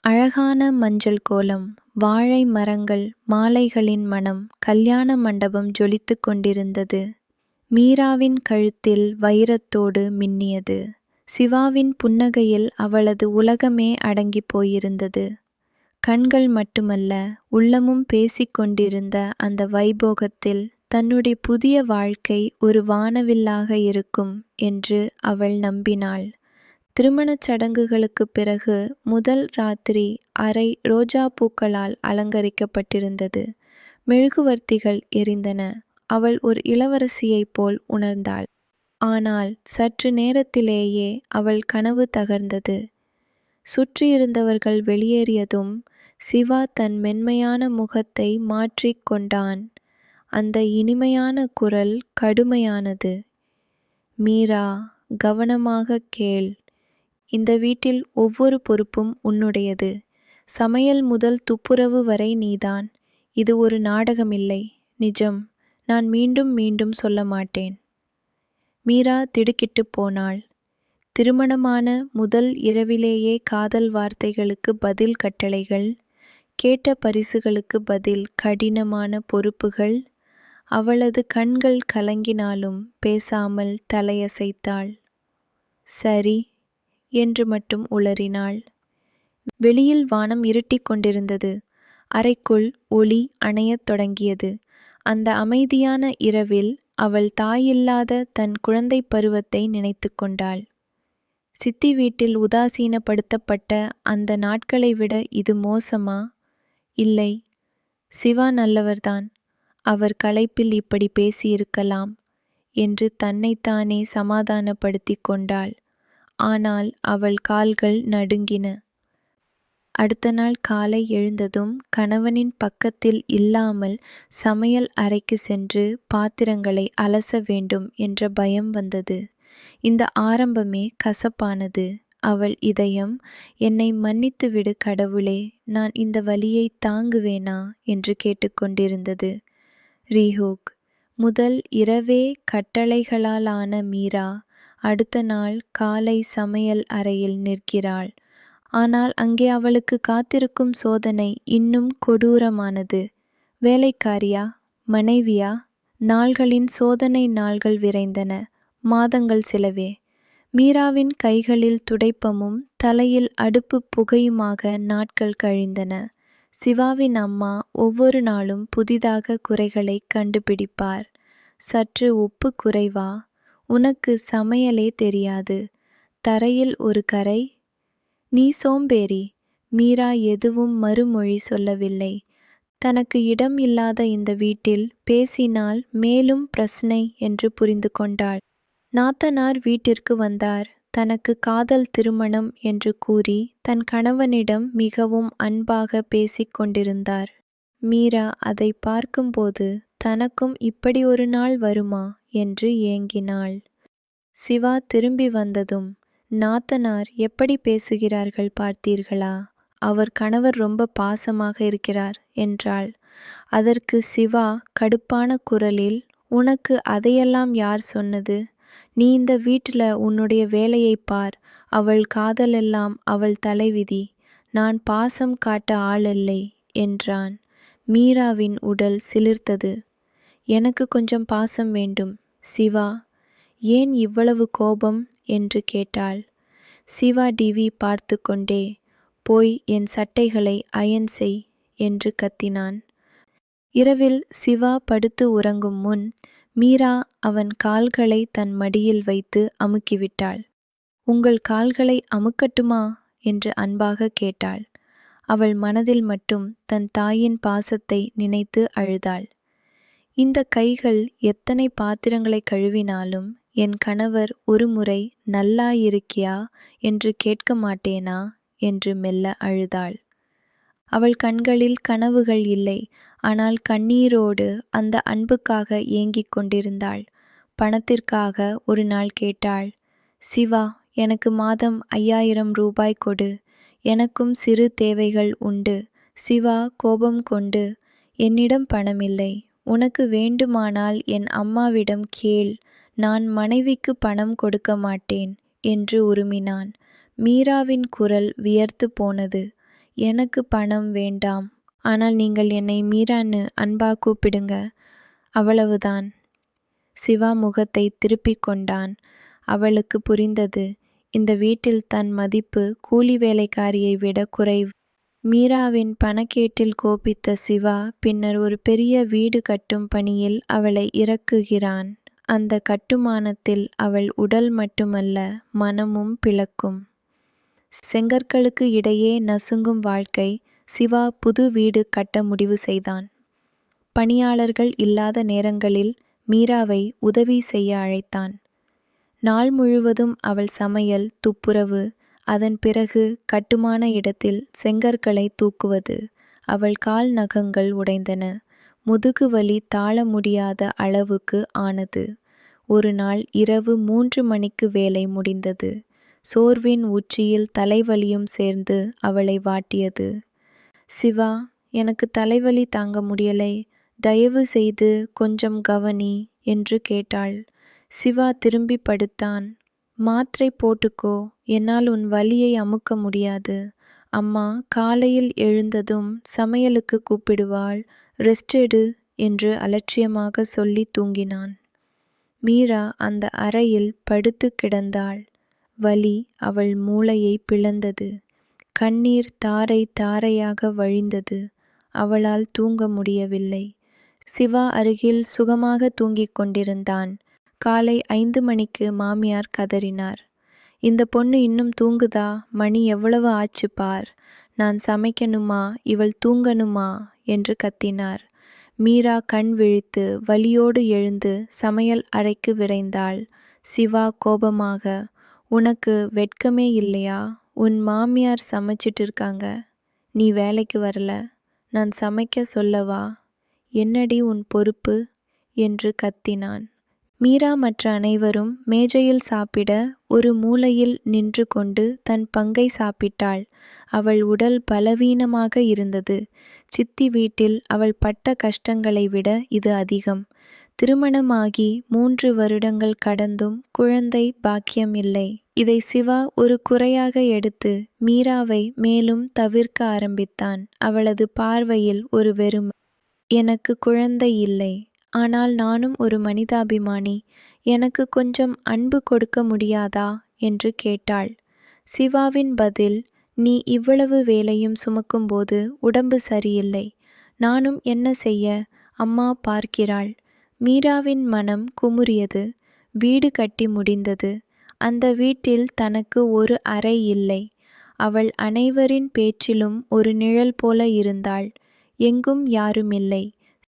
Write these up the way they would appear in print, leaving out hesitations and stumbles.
அழகான மஞ்சள் கோலம், வாழை மரங்கள், மாலைகளின் மணம், கல்யாண மண்டபம் ஜொலித்துக் கொண்டிருந்தது. மீராவின் கழுத்தில் வைரத்தோடு மின்னியது. சிவாவின் புன்னகையில் அவளது உலகமே அடங்கிப் போயிருந்தது. கண்கள் மட்டுமல்ல, உள்ளமும் பேசிக் கொண்டிருந்த அந்த வைபோகத்தில் தன்னுடைய புதிய வாழ்க்கை ஒரு வானவில்லாக இருக்கும் என்று அவள் நம்பினாள். திருமணச் சடங்குகளுக்குப் பிறகு முதல் ராத்திரி அறை ரோஜாப்பூக்களால் அலங்கரிக்கப்பட்டிருந்தது. மெழுகுவர்த்திகள் எரிந்தன. அவள் ஒரு இளவரசியைப் போல் உணர்ந்தாள். ஆனால் சற்று நேரத்திலேயே அவள் கனவு தகர்ந்தது. சுற்றியிருந்தவர்கள் வெளியேறியதும் சிவா தன் மென்மையான முகத்தை மாற்றிக் கொண்டான். அந்த இனிமையான குரல் கடுமையானது. மீரா, கவனமாகக் கேள். இந்த வீட்டில் ஒவ்வொரு பொறுப்பும் உன்னுடையது. சமையல் முதல் துப்புரவு வரை நீதான். இது ஒரு நாடகமில்லை, நிஜம். நான் மீண்டும் மீண்டும் சொல்ல மாட்டேன். மீரா திடுக்கிட்டுப் போனாள். திருமணமான முதல் இரவிலேயே காதல் வார்த்தைகளுக்கு பதில் கட்டளைகள், கேட்ட பரிசுகளுக்கு பதில் கடினமான பொறுப்புகள். அவளது கண்கள் கலங்கினாலும் பேசாமல் தலையசைத்தாள். சரி என்று மட்டும் உளறினாள். வெளியில் வானம் இருட்டிக் கொண்டிருந்தது. அறைக்குள் ஒளி அணையத் தொடங்கியது. அந்த அமைதியான இரவில் அவள் தாயில்லாத தன் குழந்தைப் பருவத்தை நினைத்து கொண்டாள். சித்தி வீட்டில் உதாசீனப்படுத்தப்பட்ட அந்த நாட்களை விட இது மோசமா? இல்லை, சிவா நல்லவர்தான். அவர் களைப்பில் இப்படி பேசியிருக்கலாம் என்று தன்னைத்தானே சமாதானப்படுத்திக் கொண்டாள். ஆனால் அவள் கால்கள் நடுங்கின. அடுத்த நாள் காலை எழுந்ததும் கணவனின் பக்கத்தில் இல்லாமல் சமையல் அறைக்கு சென்று பாத்திரங்களை அலச வேண்டும் என்ற பயம் வந்தது. இந்த ஆரம்பமே கசப்பானது. அவள் இதயம், என்னை மன்னித்துவிடு கடவுளே, நான் இந்த வலியை தாங்குவேனா என்று கேட்டுக்கொண்டிருந்தது. ரீஹூக். முதல் இரவே கட்டளைகளாலான மீரா அடுத்த நாள் காலை சமையல் அறையில் நிற்கிறாள். ஆனால் அங்கே அவளுக்கு காத்திருக்கும் சோதனை இன்னும் கொடூரமானது. வேலைக்காரியா, மனைவியா? நாள்களின் சோதனை நாள்கள் விரைந்தன. மாதங்கள் சிலவே. மீராவின் கைகளில் துடைப்பமும் தலையில் அடுப்பு புகையுமாக நாட்கள் கழிந்தன. சிவாவின் அம்மா ஒவ்வொரு நாளும் புதிதாக குறைகளை கண்டுபிடிப்பார். சற்று உப்பு குறைவா? உனக்கு சமையலே தெரியாது. தரையில் ஒரு கரை? நீ சோம்பேறி. மீரா எதுவும் மறுமொழி சொல்லவில்லை. தனக்கு இடம் இல்லாத இந்த வீட்டில் பேசினால் மேலும் பிரச்சனை என்று புரிந்து கொண்டாள். நாத்தனார் வீட்டிற்கு வந்தார். தனக்கு காதல் திருமணம் என்று கூறி தன் கணவனிடம் மிகவும் அன்பாக பேசிக் கொண்டிருந்தார். மீரா அதை பார்க்கும்போது தனக்கும் இப்படி ஒரு நாள் வருமா என்று ஏங்கினாள். சிவா திரும்பி வந்ததும், நாத்தனார் எப்படி பேசுகிறார்கள் பார்த்தீர்களா? அவர் கணவர் ரொம்ப பாசமாக இருக்கிறார் என்றாள். அதற்கு சிவா கடுப்பான குரலில், உனக்கு அதையெல்லாம் யார் சொன்னது? நீ இந்த வீட்டில உன்னுடைய வேலையைப் பார். அவள் காதலெல்லாம் அவள் தலைவிதி. நான் பாசம் காட்ட ஆளில்லை என்றான். மீராவின் உடல் சிலிர்த்தது. எனக்கு கொஞ்சம் பாசம் வேண்டும். சிவா, ஏன் இவ்வளவு கோபம் என்று கேட்டாள். சிவா டிவி பார்த்து கொண்டே, போய் என் சட்டைகளை அயன் செய் என்று கத்தினான். இரவில் சிவா படுத்து உறங்கும் முன் மீரா அவன் கால்களை தன் மடியில் வைத்து அமுக்கிவிட்டாள். உங்கள் கால்களை அமுக்கட்டுமா என்று அன்பாக கேட்டாள். அவள் மனதில் மட்டும் தன் தாயின் பாசத்தை நினைத்து அழுதாள். இந்த கைகள் எத்தனை பாத்திரங்களை கழுவினாலும் என் கணவர் ஒரு முறை நல்லாயிருக்கியா என்று கேட்க மாட்டேனா என்று மெல்ல அழுதாள். அவள் கண்களில் கனவுகள் இல்லை, ஆனால் கண்ணீரோடு அந்த அன்புக்காக ஏங்கிக் கொண்டிருந்தாள். பணத்திற்காக ஒரு நாள் கேட்டாள். சிவா, எனக்கு மாதம் 5000 ரூபாய் கொடு. எனக்கும் சிறு தேவைகள் உண்டு. சிவா கோபம் கொண்டு, என்னிடம் பணமில்லை. உனக்கு வேண்டுமானால் என் அம்மாவிடம் கேள். நான் மனைவிக்கு பணம் கொடுக்க மாட்டேன் என்று உறுமினான். மீராவின் குரல் வியர்த்து போனது. எனக்கு பணம் வேண்டாம். ஆனால் நீங்கள் என்னை மீரான்னு அன்பா கூப்பிடுங்க. அவ்வளவுதான். சிவா முகத்தை திருப்பிக் கொண்டான். அவளுக்கு புரிந்தது. இந்த வீட்டில் தன் மதிப்பு கூலி வேலைக்காரியை விட குறைவு. மீராவின் பணக்கேட்டில் கோபித்த சிவா பின்னர் ஒரு பெரிய வீடு கட்டும் பணியில் அவளை இறக்குகிறான். அந்த கட்டுமானத்தில் அவள் உடல் மட்டுமல்ல, மனமும் பிளக்கும். செங்கற்களுக்கு இடையே நசுங்கும் வாழ்க்கை. சிவா புது வீடு கட்ட முடிவு செய்தான். பணியாளர்கள் இல்லாத நேரங்களில் மீராவை உதவி செய்ய அழைத்தான். நாள் முழுவதும் அவள் சமையல், துப்புரவு, அதன் பிறகு கட்டுமான இடத்தில் செங்கற்களை தூக்குவது. அவள் கால் நகங்கள் உடைந்தன. முதுகு வலி தாழ முடியாத அளவுக்கு ஆனது. ஒரு நாள் இரவு 3 மணிக்கு வேலை முடிந்தது. சோர்வின் உச்சியில் தலைவலியும் சேர்ந்து அவளை வாட்டியது. சிவா, எனக்கு தலைவலி தாங்க முடியலை, தயவு செய்து கொஞ்சம் கவனி என்று கேட்டாள். சிவா திரும்பி படுத்தான். மாத்திரை போட்டுக்கோ, என்னால் உன் வலியை அமுக்க முடியாது. அம்மா காலையில் எழுந்ததும் சமையலுக்கு கூப்பிடுவாள், ரெஸ்ட் எடு என்று அலட்சியமாக சொல்லி தூங்கினான். மீரா அந்த அறையில் படுத்து கிடந்தாள். வலி அவள் மூளையை பிளந்தது. கண்ணீர் தாரை தாரையாக வழிந்தது. அவளால் தூங்க முடியவில்லை. சிவா அருகில் சுகமாக தூங்கிக் கொண்டிருந்தான். காலை 5 மணிக்கு மாமியார் கதறினார். இந்த பொண்ணு இன்னும் தூங்குதா? மணி எவ்வளவு ஆச்சு பார். நான் சமைக்கணுமா, இவள் தூங்கணுமா என்று கத்தினார். மீரா கண் விழித்து வலியோடு எழுந்து சமையல் அறைக்கு விரைந்தாள். சிவா கோபமாக, உனக்கு வெட்கமே இல்லையா? உன் மாமியார் சமைச்சிட்டு இருக்காங்க, நீ வேலைக்கு வரல, நான் சமைக்க சொல்லவா? என்னடி உன் பொறுப்பு என்று கத்தினான். மீரா மற்ற அனைவரும் மேஜையில் சாப்பிட ஒரு மூலையில் நின்று கொண்டு தன் பங்கை சாப்பிட்டாள். அவள் உடல் பலவீனமாக இருந்தது. சித்தி வீட்டில் அவள் பட்ட கஷ்டங்களை விட இது அதிகம். திருமணமாகி 3 வருடங்கள் கடந்தும் குழந்தை பாக்கியம் இல்லை. இதை சிவா ஒரு குறையாக எடுத்து மீராவை மேலும் தவிர்க்க ஆரம்பித்தான். அவளது பார்வையில் ஒரு வெறுமை. எனக்கு குழந்தை இல்லை, ஆனால் நானும் ஒரு மனிதாபிமானி. எனக்கு கொஞ்சம் அன்பு கொடுக்க முடியாதா என்று கேட்டாள். சிவாவின் பதில், நீ இவ்வளவு வேலையும் சுமக்கும்போது உடம்பு சரியில்லை. நானும் என்ன செய்ய? அம்மா பார்க்கிறாள். மீராவின் மனம் குமுறியது. வீடு கட்டி முடிந்தது. அந்த வீட்டில் தனக்கு ஒரு அறை இல்லை. அவள் அனைவரின் பேச்சிலும் ஒரு நிழல் போல இருந்தாள். எங்கும் யாருமில்லை.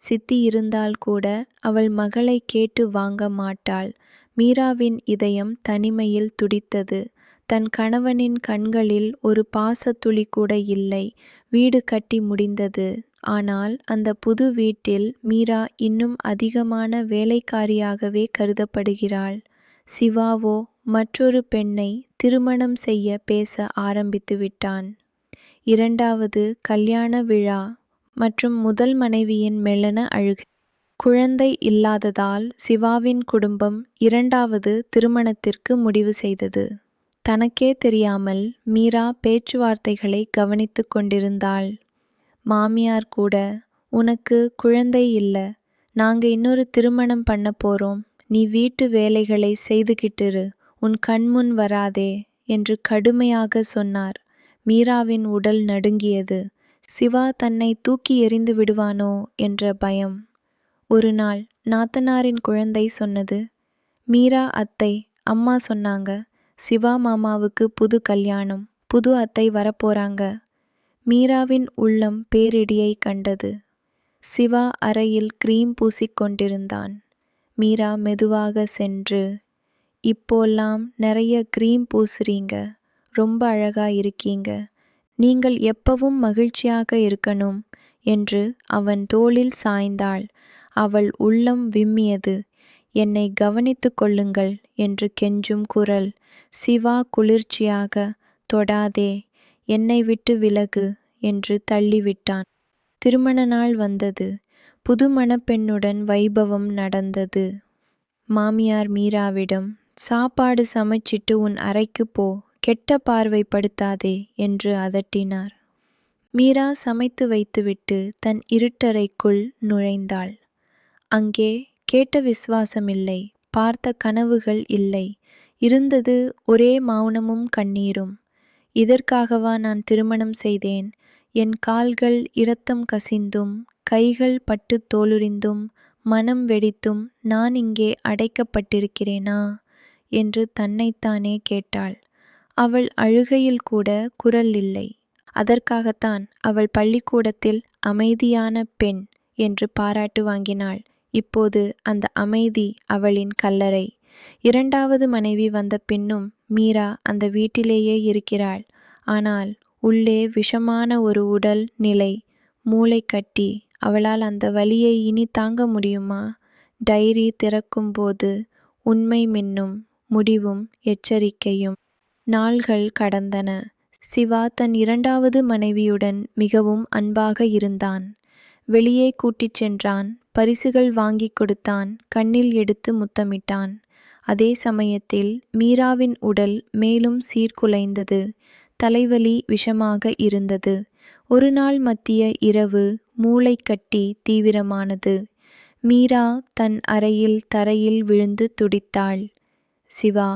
சித்தி இருந்தால் கூட அவள் மகளை கேட்டு வாங்க மாட்டாள். மீராவின் இதயம் தனிமையில் துடித்தது. தன் கணவனின் கண்களில் ஒரு பாசத்துளி கூட இல்லை. வீடு கட்டி முடிந்தது. ஆனால் அந்த புது வீட்டில் மீரா இன்னும் அதிகமான வேலைக்காரியாகவே கருதப்படுகிறாள். சிவாவோ மற்றொரு பெண்ணை திருமணம் செய்ய பேச ஆரம்பித்து விட்டான். 2வது கல்யாண விழா மற்றும் முதல் மனைவியின் மெல்லன அழுகை. குழந்தை இல்லாததால் சிவாவின் குடும்பம் 2வது திருமணத்திற்கு முடிவு செய்தது. தனக்கே தெரியாமல் மீரா பேச்சுவார்த்தைகளை கவனித்து கொண்டிருந்தாள். மாமியார் கூட, உனக்கு குழந்தை இல்ல, நாங்க இன்னொரு திருமணம் பண்ண போறோம், நீ வீட்டு வேலைகளை செய்துகிட்டிரு, உன் கண்முன் வராதே என்று கடுமையாக சொன்னார். மீராவின் உடல் நடுங்கியது. சிவா தன்னை தூக்கி எறிந்து விடுவானோ என்ற பயம். ஒரு நாள் நாத்தனாரின் குழந்தை சொன்னது, மீரா அத்தை, அம்மா சொன்னாங்க, சிவா மாமாவுக்கு புது கல்யாணம், புது அத்தை வரப்போறாங்க. மீராவின் உள்ளம் பேரிடியை கண்டது. சிவா அறையில் கிரீம் பூசிக்கொண்டிருந்தான். மீரா மெதுவாக சென்று, இப்போல்லாம் நிறைய கிரீம் பூசுறீங்க, ரொம்ப அழகா இருக்கீங்க, நீங்கள் எப்பவும் மகிழ்ச்சியாக இருக்கணும் என்று அவன் தோளில் சாய்ந்தாள். அவள் உள்ளம் விம்மியது. என்னை கவனித்துக் கொள்ளுங்கள் என்று கெஞ்சும் குரல். சிவா குளிர்ச்சியாக, தொடாதே, என்னை விட்டு விலகு என்று தள்ளிவிட்டான். திருமண நாள் வந்தது. புது மணப்பெண்ணுடன் வைபவம் நடந்தது. மாமியார் மீராவிடம், சாப்பாடு சமைச்சிட்டு உன் அறைக்கு போ, கெட்ட பார்வை படுத்தாதே என்று அதட்டினார். மீரா சமைத்து வைத்துவிட்டு தன் இருட்டறைக்குள் நுழைந்தாள். அங்கே கேட்ட விசுவாசமில்லை, பார்த்த கனவுகள் இல்லை. இருந்தது ஒரே மௌனமும் கண்ணீரும். இதற்காகவா நான் திருமணம் செய்தேன்? என் கால்கள் இரத்தம் கசிந்தும், கைகள் பட்டுத் தோலுரிந்தும், மனம் வெடித்தும் நான் இங்கே அடைக்கப்பட்டிருக்கிறேனா? என்று தன்னைத்தானே கேட்டாள். அவள் அழுகையில் கூட குரல் இல்லை. அதற்காகத்தான் அவள் பள்ளிக்கூடத்தில் அமைதியான பெண் என்று பாராட்டு வாங்கினாள். இப்போது அந்த அமைதி அவளின் கல்லறை. 2வது மனைவி வந்த பின்னும் மீரா அந்த வீட்டிலேயே இருக்கிறாள். ஆனால் உள்ளே விஷமான ஒரு உடல் நிலை, மூளைக்கட்டி. அவளால் அந்த வலியை இனி தாங்க முடியுமா? டைரி திறக்கும்போது உண்மை மின்னும், முடிவும் எச்சரிக்கையும். நாள்கள் கடந்தன. சிவா தன் 2வது மனைவியுடன் மிகவும் அன்பாக இருந்தான். வெளியே கூட்டிச் சென்றான், பரிசுகள் வாங்கிக் கொடுத்தான், கண்ணில் எடுத்து முத்தமிட்டான். அதே சமயத்தில் மீராவின் உடல் மேலும் சீர்குலைந்தது. தலைவலி விஷமாக இருந்தது. ஒரு நாள் மத்திய இரவு மூளைக்கட்டி தீவிரமானது. மீரா தன் அறையில் தரையில் விழுந்து துடித்தாள். சிவா,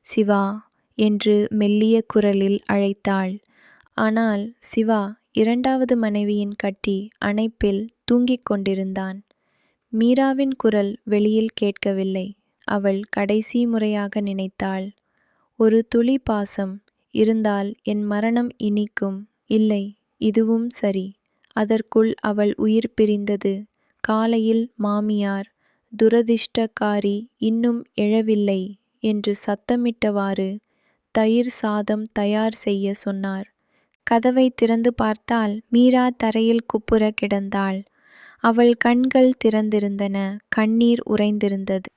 சிவா என்று மெல்லிய குரலில் அழைத்தாள். ஆனால் சிவா 2வது மனைவியின் கட்டி அணைப்பில் தூங்கிக் கொண்டிருந்தான். மீராவின் குரல் வெளியில் கேட்கவில்லை. அவள் கடைசி முறையாக நினைத்தாள், ஒரு துளி பாசம் இருந்தால் என் மரணம் இனிக்கும். இல்லை, இதுவும் சரி. அதற்குள் அவள் உயிர் பிரிந்தது. காலையில் மாமியார், துரதிர்ஷ்டக்காரி இன்னும் எழவில்லை என்று சத்தமிட்டவாறு தயிர் சாதம் தயார் செய்ய சொன்னார். கதவை திறந்து பார்த்தால் மீரா தரையில் குப்புற கிடந்தாள். அவள் கண்கள் திறந்திருந்தன, கண்ணீர் உறைந்திருந்தது.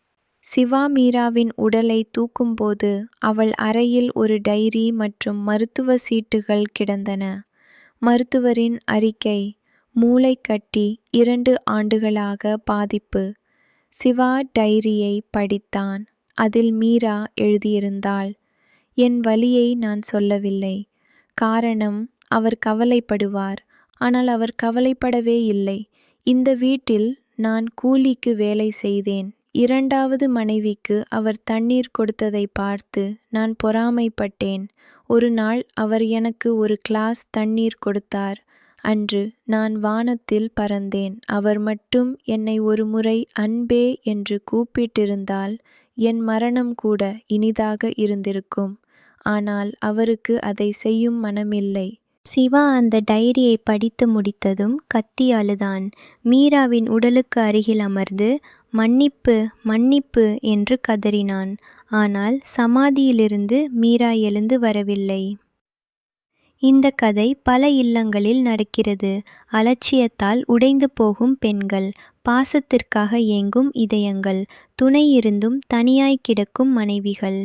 சிவா மீராவின் உடலை தூக்கும்போது அவள் அறையில் ஒரு டைரி மற்றும் மருத்துவ சீட்டுகள் கிடந்தன. மருத்துவரின் அறிக்கை, மூளைக்கட்டி, 2 ஆண்டுகளாக பாதிப்பு. சிவா டைரியை படித்தான். அதில் மீரா எழுதியிருந்தாள், என் வலியை நான் சொல்லவில்லை. காரணம், அவர் கவலைப்படுவார். ஆனால் அவர் கவலைப்படவே இல்லை. இந்த வீட்டில் நான் கூலிக்கு வேலை செய்தேன். 2வது மனைவிக்கு அவர் தண்ணீர் கொடுத்ததை பார்த்து நான் பொறாமைப்பட்டேன். ஒரு நாள் அவர் எனக்கு ஒரு கிளாஸ் தண்ணீர் கொடுத்தார். அன்று நான் வானத்தில் பறந்தேன். அவர் மட்டும் என்னை ஒரு முறை அன்பே என்று கூப்பிட்டிருந்தால் என் மரணம் கூட இனிதாக இருந்திருக்கும். ஆனால் அவருக்கு அதை செய்யும் மனமில்லை. சிவா அந்த டைரியை படித்து முடித்ததும் கத்தி அழுதான். மீராவின் உடலுக்கு அருகில் அமர்ந்து மன்னிப்பு, மன்னிப்பு என்று கதறினான். ஆனால் சமாதியிலிருந்து மீரா எழுந்து வரவில்லை. இந்த கதை பல இல்லங்களில் நடக்கிறது. அலட்சியத்தால் உடைந்து போகும் பெண்கள், பாசத்திற்காக ஏங்கும் இதயங்கள், துணை இருந்தும் தனியாய் கிடக்கும் மனைவிகள்.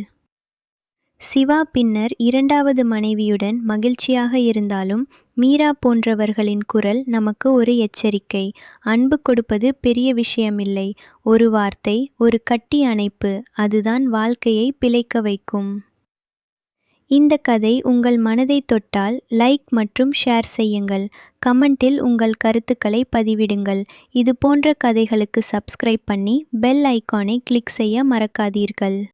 சிவா பின்னர் 2வது மனைவியுடன் மகிழ்ச்சியாக இருந்தாலும் மீரா போன்றவர்களின் குரல் நமக்கு ஒரு எச்சரிக்கை. அன்பு கொடுப்பது பெரிய விஷயமில்லை. ஒரு வார்த்தை, ஒரு கட்டி அணைப்பு, அதுதான் வாழ்க்கையை பிழைக்க வைக்கும். இந்த கதை உங்கள் மனதை தொட்டால் லைக் மற்றும் ஷேர் செய்யுங்கள். கமெண்டில் உங்கள் கருத்துக்களை பதிவிடுங்கள். இது போன்ற கதைகளுக்கு சப்ஸ்கிரைப் பண்ணி பெல் ஐகானை கிளிக் செய்ய மறக்காதீர்கள்.